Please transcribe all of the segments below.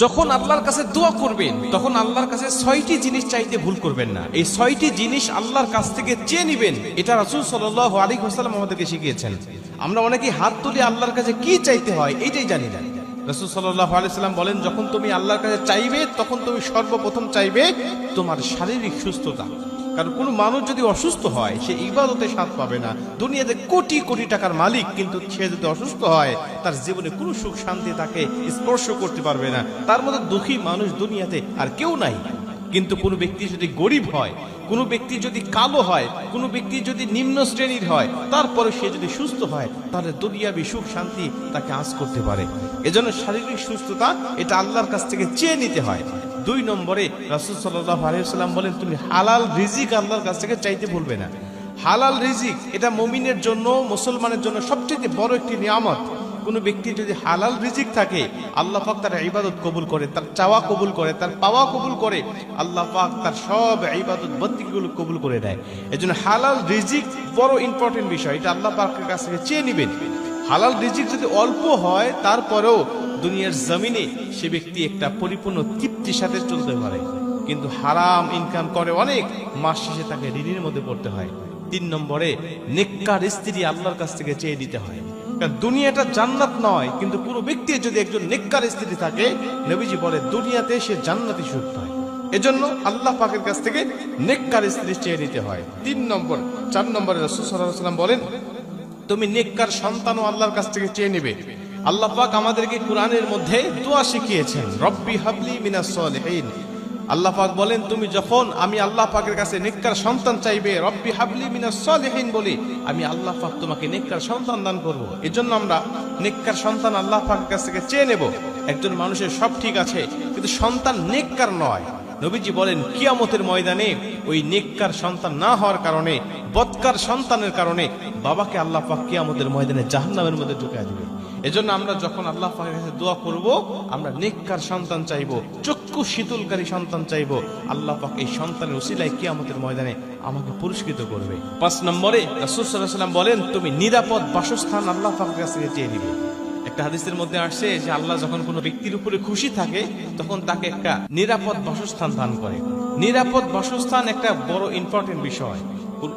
যখন আল্লাহর কাছে দোয়া করবেন তখন আল্লাহর কাছে ৬টি জিনিস চাইতে ভুল করবেন না। এই ৬টি জিনিস আল্লাহর কাছ থেকে চেয়ে নেবেন। এটা রাসূল সাল্লাল্লাহু আলাইহি ওয়াসাল্লাম আমাদেরকে শিখিয়েছেন। আমরা অনেকেই হাত তুলে আল্লাহর কাছে কি চাইতে হয় এটাই জানি না। রাসূল সাল্লাল্লাহু আলাইহি ওয়াসাল্লাম বলেন, যখন তুমি আল্লাহর কাছে চাইবে তখন তুমি সর্বপ্রথম চাইবে তোমার শারীরিক সুস্থতা। কারণ কোনো মানুষ যদি অসুস্থ হয় সে ইবাদতে স্বাদ পাবে না। দুনিয়াতে কোটি কোটি টাকার মালিক, কিন্তু সে যদি অসুস্থ হয় তার জীবনে কোনো সুখ শান্তি তাকে স্পর্শ করতে পারবে না। তার মতো দুঃখী মানুষ দুনিয়াতে আর কেউ নাই। কিন্তু কোনো ব্যক্তি যদি গরিব হয়, কোনো ব্যক্তি যদি কালো হয়, কোনো ব্যক্তি যদি নিম্ন শ্রেণীর হয়, তারপরে সে যদি সুস্থ হয় তাহলে দুনিয়াবি সুখ শান্তি তাকে আঁচ করতে পারে। এজন্য শারীরিক সুস্থতা এটা আল্লাহর কাছ থেকে চেয়ে নিতে হয়। ২ নম্বরে রাসূল সাল্লাল্লাহু আলাইহি ওয়াসাল্লাম বলেন, তুমি হালাল রিজিক আল্লাহর কাছ থেকে চাইতে ভুলবে না। হালাল রিজিক এটা মুমিনের জন্য, মুসলমানের জন্য সবচেয়ে বড় একটি নিয়ামত। কোনো ব্যক্তি যদি হালাল রিজিক থাকে, আল্লাহ পাক তার ইবাদত কবুল করে, তার চাওয়া কবুল করে, তার পাওয়া কবুল করে। আল্লাহ পাক তার সব ইবাদত বন্দেগীগুলো কবুল করে দেয়। এজন্য হালাল রিজিক বড় ইম্পর্টেন্ট বিষয়, এটা আল্লাহ পাকের কাছ থেকে চেয়ে নেবেন। হালাল রিজিক যদি অল্প হয় তারপরেও দুনিয়ার জমিনে সে ব্যক্তি একটা পরিপূর্ণ তৃপ্তির সাথে চলতে পারে। কিন্তু হারাম ইনকাম করে অনেক, মাস শেষে তাকে ঋণের মধ্যে পড়তে হয়। ৩ নম্বরে নেককার স্ত্রী আল্লাহর কাছ থেকে চেয়ে দিতে হয়। কারণ দুনিয়াটা জান্নাত নয়, কিন্তু কোনো ব্যক্তি যদি একজন নেককার স্ত্রী থাকে, নবীজি বলে দুনিয়াতে সে জান্নাতি সুখ পায়। এজন্য আল্লাহ পাকের কাছ থেকে নেককার স্ত্রী চেয়ে নিতে হয়। ৩ নম্বর। ৪ নম্বরে রাসূল সাল্লাল্লাহু আলাইহি ওয়াসাল্লাম বলেন, তুমি নেককার সন্তানও আল্লাহর কাছ থেকে চেয়ে নেবে। আল্লাহ পাক আমাদেরকে কোরআনের মধ্যে দোয়া শিখিয়েছেন, রব্বি হাবলি মিনাস সলিহিন। আল্লাহ পাক বলেন, তুমি যখন আমি আল্লাহ পাকের কাছে নেককার সন্তান চাইবে, রব্বি হাবলি মিনাস সলিহিন বলি, আমি আল্লাহ পাক তোমাকে নেককার সন্তান দান করব। এজন্য আমরা নেককার সন্তান আল্লাহ পাকের কাছ থেকে চেয়ে নেব। একজন মানুষের সব ঠিক আছে কিন্তু সন্তান নেককার নয়, নবীজি বলেন কিয়ামতের ময়দানে ওই নেককার সন্তান না হওয়ার কারণে, বদকার সন্তানের কারণে বাবাকে আল্লাহ পাক কিয়ামতের ময়দানে জাহান্নামের মধ্যে ঢুকিয়ে দিবে। এজন্য আমরা যখন আল্লাহ পাকের কাছে দোয়া করব, আমরা নেককার সন্তান চাইবো, চক্ষু শীতলকারী সন্তান চাইবো। আল্লাহ পাক এই সন্তানের উসিলায় কিয়ামতের ময়দানে আমাকে পুরস্কৃত করবে। ৫ নম্বরে রাসূল সাল্লাল্লাহু আলাইহি ওয়াসাল্লাম বলেন, তুমি নিরাপদ বাসস্থান আল্লাহ পাকের কাছে চেয়ে নিবে। একটা হাদিসের মধ্যে আসছে যে আল্লাহ যখন কোনো ব্যক্তির উপরে খুশি থাকে তখন তাকে একটা নিরাপদ বাসস্থান দান করে। নিরাপদ বাসস্থান একটা বড় ইম্পর্টেন্ট বিষয়।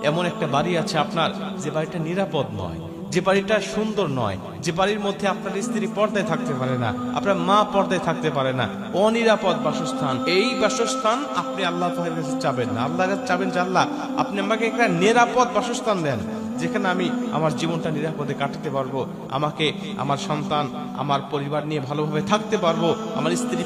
এমন একটা বাড়ি আছে আপনার যে বাড়িটা নিরাপদ নয়, যে বাড়িটা সুন্দর নয়, যে বাড়ির মধ্যে আপনার স্ত্রী পর্দায় থাকতে পারে না, আপনার মা পর্দায় থাকতে পারে না, অনিরাপদ বাসস্থান। এই বাসস্থান আপনি আল্লাহ পাকের কাছে চাবেন না। আল্লাহর কাছে চাবেন যে আল্লাহ আপনি আমাকে একটা নিরাপদ বাসস্থান দেন, যেখানে আমি আমার জীবনটা নিরাপদে কাটাতে পারবো, আমাকে আমার সন্তান আমার পরিবার নিয়ে ভালোভাবে থাকতে পারবো, আমার স্ত্রী